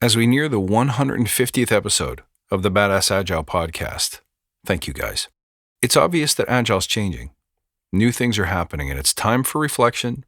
as we near the 150th episode of the Badass Agile podcast. Thank you guys. It's obvious that Agile's changing. New things are happening and it's time for reflection.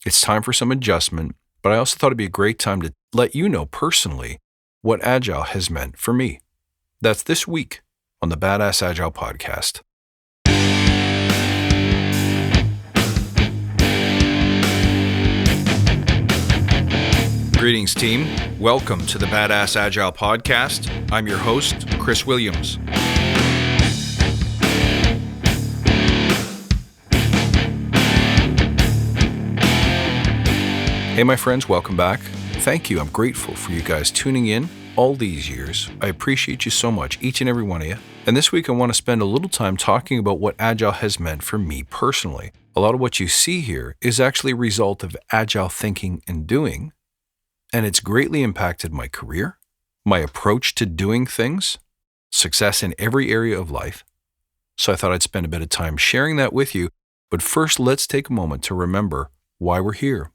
It's time for some adjustment, but I also thought it'd be a great time to let you know personally what Agile has meant for me. That's this week on the Badass Agile podcast. Greetings, team. Welcome to the Badass Agile podcast. I'm your host, Chris Williams. Hey, my friends, welcome back. Thank you. I'm grateful for you guys tuning in all these years. I appreciate you so much, each and every one of you. And this week, I want to spend a little time talking about what Agile has meant for me personally. A lot of what you see here is actually a result of Agile thinking and doing. And it's greatly impacted my career, my approach to doing things, success in every area of life. So I thought I'd spend a bit of time sharing that with you. But first, let's take a moment to remember why we're here.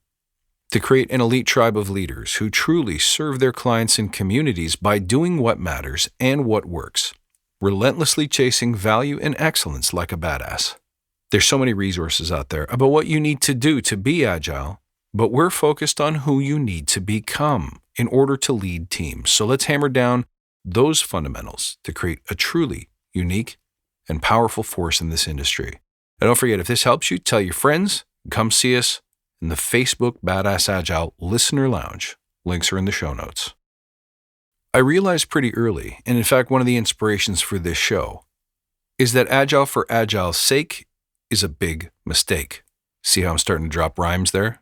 To create an elite tribe of leaders who truly serve their clients and communities by doing what matters and what works, relentlessly chasing value and excellence like a badass. There's so many resources out there about what you need to do to be agile, but we're focused on who you need to become in order to lead teams. So let's hammer down those fundamentals to create a truly unique and powerful force in this industry. And don't forget, if this helps you, tell your friends, come see us in the Facebook Badass Agile Listener Lounge. Links are in the show notes. I realized pretty early, and in fact, one of the inspirations for this show, is that Agile for Agile's sake is a big mistake. See how I'm starting to drop rhymes there?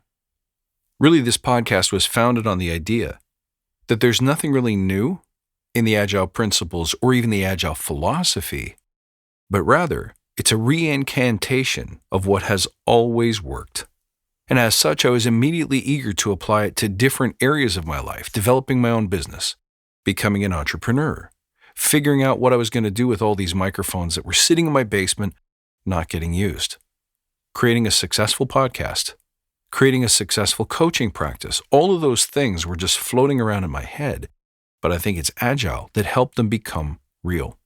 Really, this podcast was founded on the idea that there's nothing really new in the Agile principles or even the Agile philosophy, but rather it's a reincantation of what has always worked. And as such, I was immediately eager to apply it to different areas of my life, developing my own business, becoming an entrepreneur, figuring out what I was going to do with all these microphones that were sitting in my basement, not getting used, creating a successful podcast, creating a successful coaching practice. All of those things were just floating around in my head, but I think it's Agile that helped them become real.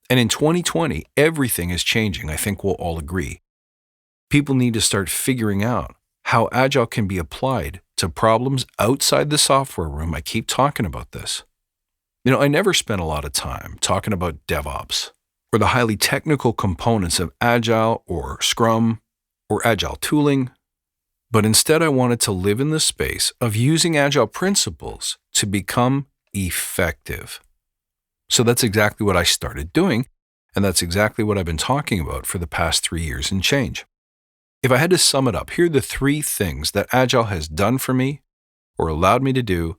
And in 2020, everything is changing. I think we'll all agree. People need to start figuring out how Agile can be applied to problems outside the software room. I keep talking about this. I never spent a lot of time talking about DevOps or the highly technical components of Agile or Scrum or Agile tooling. But instead, I wanted to live in the space of using Agile principles to become effective. So that's exactly what I started doing, and that's exactly what I've been talking about for the past 3 years and change. If I had to sum it up, here are the 3 things that Agile has done for me, or allowed me to do,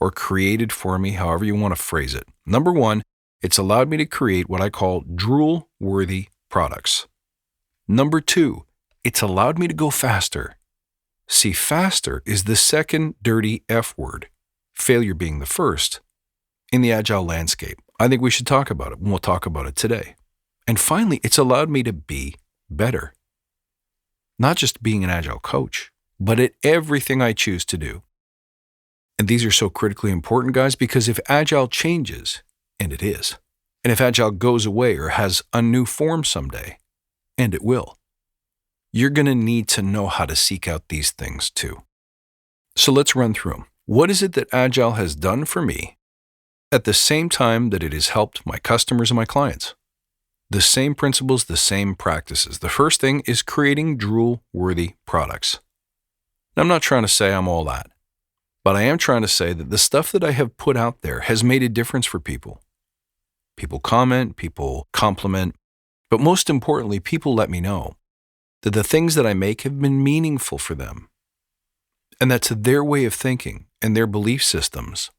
or created for me, however you want to phrase it. Number 1, it's allowed me to create what I call drool-worthy products. Number 2, it's allowed me to go faster. See, faster is the second dirty F word, failure being the first, in the Agile landscape. I think we should talk about it, and we'll talk about it today. And finally, it's allowed me to be better. Not just being an Agile coach, but at everything I choose to do. And these are so critically important, guys, because if Agile changes, and it is, and if Agile goes away or has a new form someday, and it will, you're going to need to know how to seek out these things too. So let's run through them. What is it that Agile has done for me at the same time that it has helped my customers and my clients? The same principles, the same practices. The first thing is creating drool-worthy products. Now, I'm not trying to say I'm all that, but I am trying to say that the stuff that I have put out there has made a difference for people. People comment, people compliment, but most importantly, people let me know that the things that I make have been meaningful for them, and that to their way of thinking and their belief systems,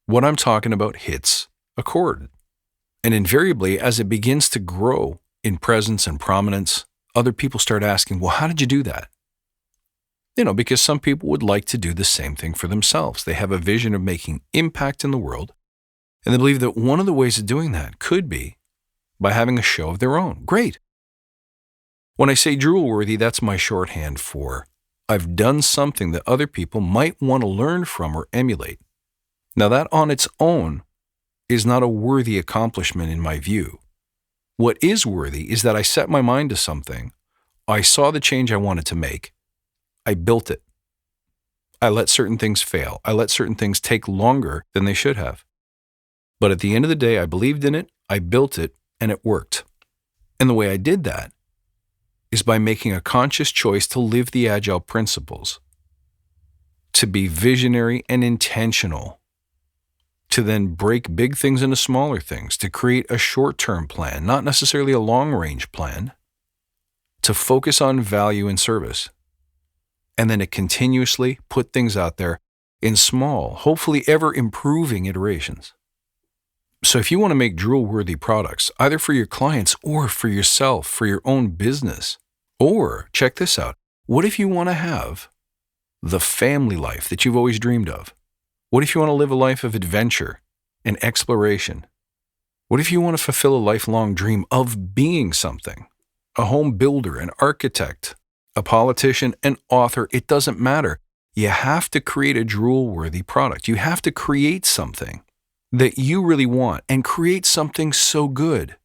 what I'm talking about hits a chord. And invariably, as it begins to grow in presence and prominence, other people start asking, well, how did you do that? Because some people would like to do the same thing for themselves. They have a vision of making impact in the world, and they believe that one of the ways of doing that could be by having a show of their own. Great. When I say drool-worthy, that's my shorthand for I've done something that other people might want to learn from or emulate. Now, that on its own is not a worthy accomplishment in my view. What is worthy is that I set my mind to something, I saw the change I wanted to make, I built it. I let certain things fail. I let certain things take longer than they should have. But at the end of the day, I believed in it, I built it, and it worked. And the way I did that is by making a conscious choice to live the Agile principles, to be visionary and intentional, to then break big things into smaller things, to create a short-term plan, not necessarily a long-range plan, to focus on value and service, and then to continuously put things out there in small, hopefully ever-improving iterations. So if you want to make drool-worthy products, either for your clients or for yourself, for your own business, or, check this out, what if you want to have the family life that you've always dreamed of? What if you want to live a life of adventure and exploration? What if you want to fulfill a lifelong dream of being something? A home builder, an architect, a politician, an author, it doesn't matter. You have to create a drool-worthy product. You have to create something that you really want and create something so good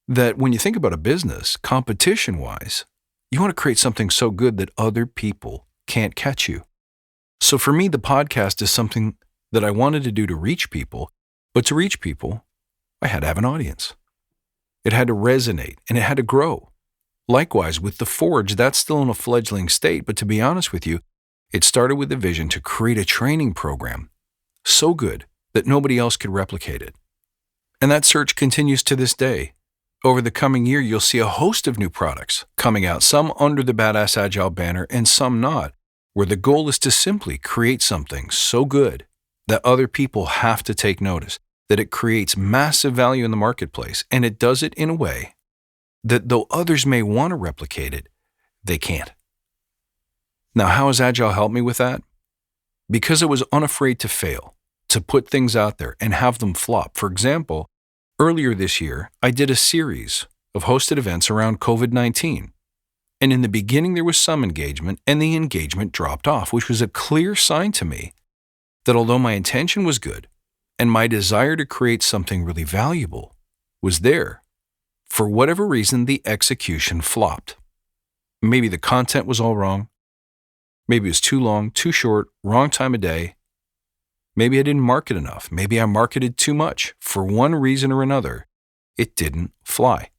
that when you think about a business, competition-wise, you want to create something so good that other people can't catch you. So for me, the podcast is something that I wanted to do to reach people, but to reach people, I had to have an audience. It had to resonate and it had to grow. Likewise, with The Forge, that's still in a fledgling state, but to be honest with you, it started with the vision to create a training program so good that nobody else could replicate it. And that search continues to this day. Over the coming year, you'll see a host of new products coming out, some under the Badass Agile banner and some not, where the goal is to simply create something so good that other people have to take notice, that it creates massive value in the marketplace, and it does it in a way that though others may want to replicate it, they can't. Now, how has Agile helped me with that? Because I was unafraid to fail, to put things out there and have them flop. For example, earlier this year, I did a series of hosted events around COVID-19. And in the beginning, there was some engagement, and the engagement dropped off, which was a clear sign to me that although my intention was good and my desire to create something really valuable was there, for whatever reason, the execution flopped. Maybe the content was all wrong. Maybe it was too long, too short, wrong time of day. Maybe I didn't market enough. Maybe I marketed too much. For one reason or another, it didn't fly.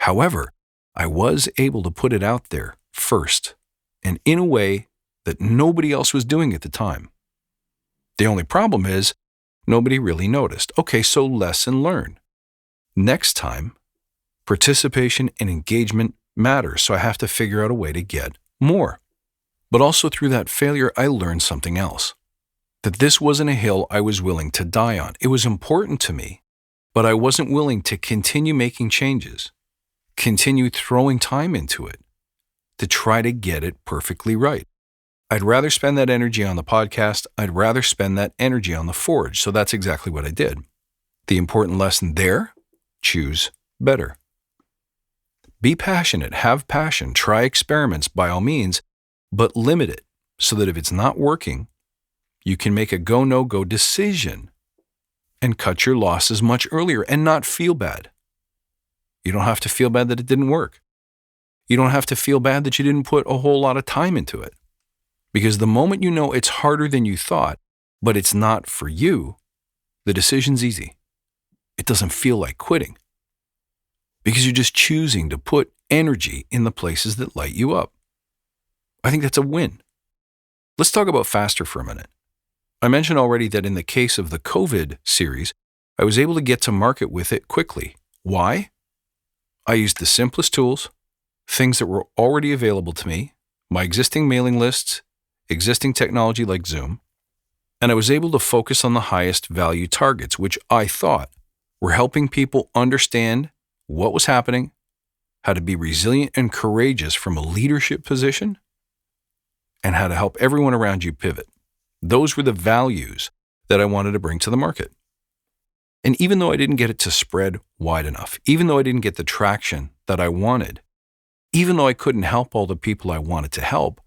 However, I was able to put it out there first and in a way that nobody else was doing at the time. The only problem is nobody really noticed. Okay, so lesson learned. Next time, participation and engagement matter, so I have to figure out a way to get more. But also through that failure, I learned something else. That this wasn't a hill I was willing to die on. It was important to me, but I wasn't willing to continue making changes, continue throwing time into it, to try to get it perfectly right. I'd rather spend that energy on the podcast. I'd rather spend that energy on the Forge. So that's exactly what I did. The important lesson there, choose better. Be passionate, have passion, try experiments by all means, but limit it so that if it's not working, you can make a go, no-go decision and cut your losses much earlier and not feel bad. You don't have to feel bad that it didn't work. You don't have to feel bad that you didn't put a whole lot of time into it. Because the moment you know it's harder than you thought, but it's not for you, the decision's easy. It doesn't feel like quitting. Because you're just choosing to put energy in the places that light you up. I think that's a win. Let's talk about faster for a minute. I mentioned already that in the case of the COVID series, I was able to get to market with it quickly. Why? I used the simplest tools, things that were already available to me, my existing mailing lists, existing technology like Zoom, and I was able to focus on the highest value targets, which I thought were helping people understand what was happening, how to be resilient and courageous from a leadership position, and how to help everyone around you pivot. Those were the values that I wanted to bring to the market. And even though I didn't get it to spread wide enough, even though I didn't get the traction that I wanted, even though I couldn't help all the people I wanted to help,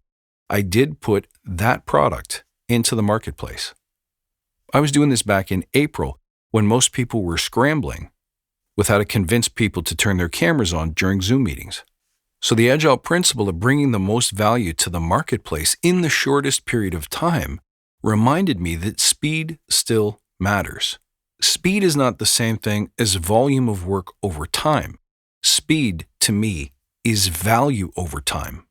I did put that product into the marketplace. I was doing this back in April when most people were scrambling with how to convince people to turn their cameras on during Zoom meetings. So the Agile principle of bringing the most value to the marketplace in the shortest period of time reminded me that speed still matters. Speed is not the same thing as volume of work over time. Speed, to me, is value over time.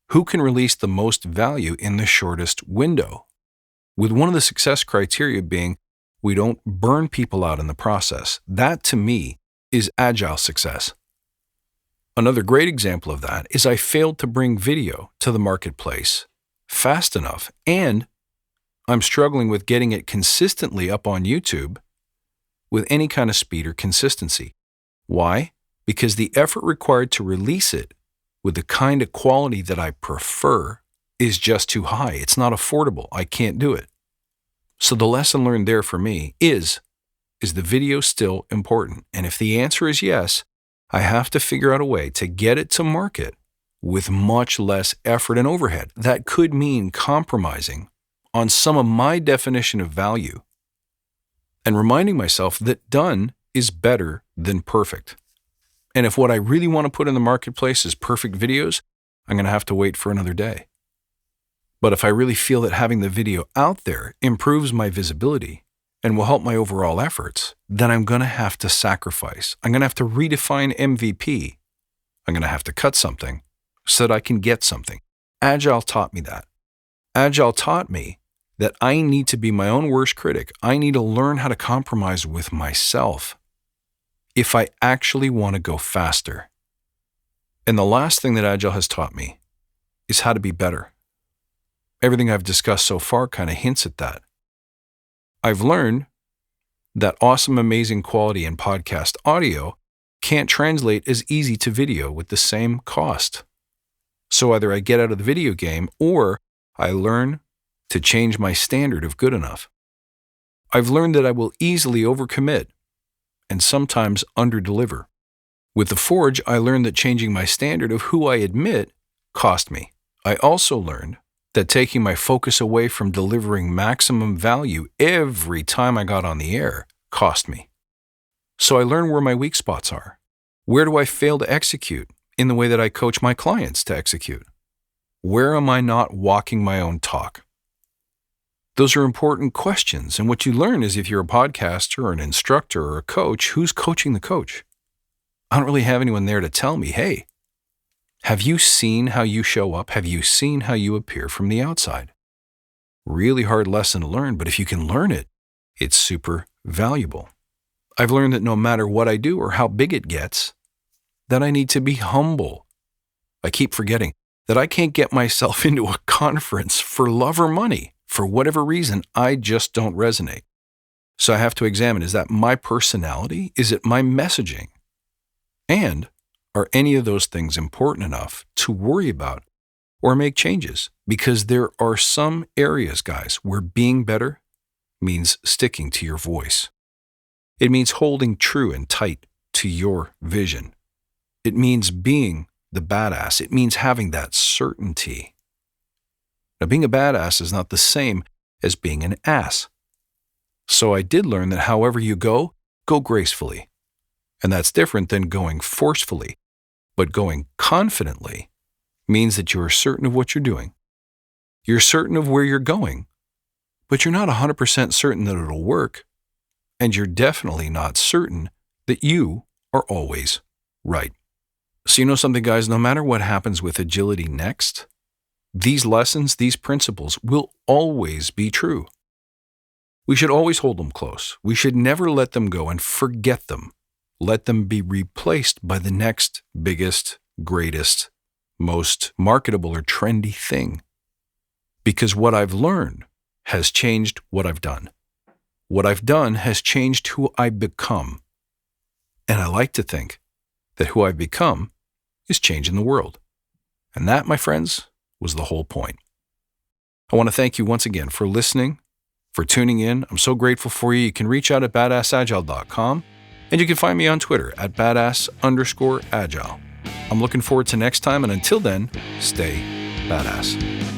Who can release the most value in the shortest window? With one of the success criteria being we don't burn people out in the process. That, to me, is Agile success. Another great example of that is I failed to bring video to the marketplace fast enough, and I'm struggling with getting it consistently up on YouTube with any kind of speed or consistency. Why? Because the effort required to release it with the kind of quality that I prefer is just too high. It's not affordable. I can't do it. So the lesson learned there for me is the video still important? And if the answer is yes, I have to figure out a way to get it to market with much less effort and overhead. That could mean compromising on some of my definition of value and reminding myself that done is better than perfect. And if what I really want to put in the marketplace is perfect videos, I'm going to have to wait for another day. But if I really feel that having the video out there improves my visibility and will help my overall efforts, then I'm going to have to sacrifice. I'm going to have to redefine MVP. I'm going to have to cut something so that I can get something. Agile taught me that. Agile taught me that I need to be my own worst critic. I need to learn how to compromise with myself if I actually want to go faster. And the last thing that Agile has taught me is how to be better. Everything I've discussed so far kind of hints at that. I've learned that awesome, amazing quality in podcast audio can't translate as easy to video with the same cost. So either I get out of the video game or I learn to change my standard of good enough. I've learned that I will easily overcommit and sometimes underdeliver. With the Forge, I learned that changing my standard of who I admit cost me. I also learned that taking my focus away from delivering maximum value every time I got on the air cost me. So I learned where my weak spots are. Where do I fail to execute in the way that I coach my clients to execute? Where am I not walking my own talk? Those are important questions, and what you learn is if you're a podcaster or an instructor or a coach, who's coaching the coach? I don't really have anyone there to tell me, hey, have you seen how you show up? Have you seen how you appear from the outside? Really hard lesson to learn, but if you can learn it, it's super valuable. I've learned that no matter what I do or how big it gets, that I need to be humble. I keep forgetting that I can't get myself into a conference for love or money. For whatever reason, I just don't resonate. So I have to examine, is that my personality? Is it my messaging? And are any of those things important enough to worry about or make changes? Because there are some areas, guys, where being better means sticking to your voice. It means holding true and tight to your vision. It means being the badass. It means having that certainty. Now, being a badass is not the same as being an ass. So I did learn that however you go gracefully. And that's different than going forcefully. But going confidently means that you are certain of what you're doing. You're certain of where you're going, but you're not 100% certain that it'll work. And you're definitely not certain that you are always right. So you know something, guys, no matter what happens with agility next, these lessons, these principles will always be true. We should always hold them close. We should never let them go and forget them. Let them be replaced by the next biggest, greatest, most marketable or trendy thing. Because what I've learned has changed what I've done. What I've done has changed who I become. And I like to think that who I've become is changing the world. And that, my friends, was the whole point. I want to thank you once again for listening, for tuning in. I'm so grateful for you. You can reach out at badassagile.com, and you can find me on Twitter at badass_agile. I'm looking forward to next time, and until then, stay badass.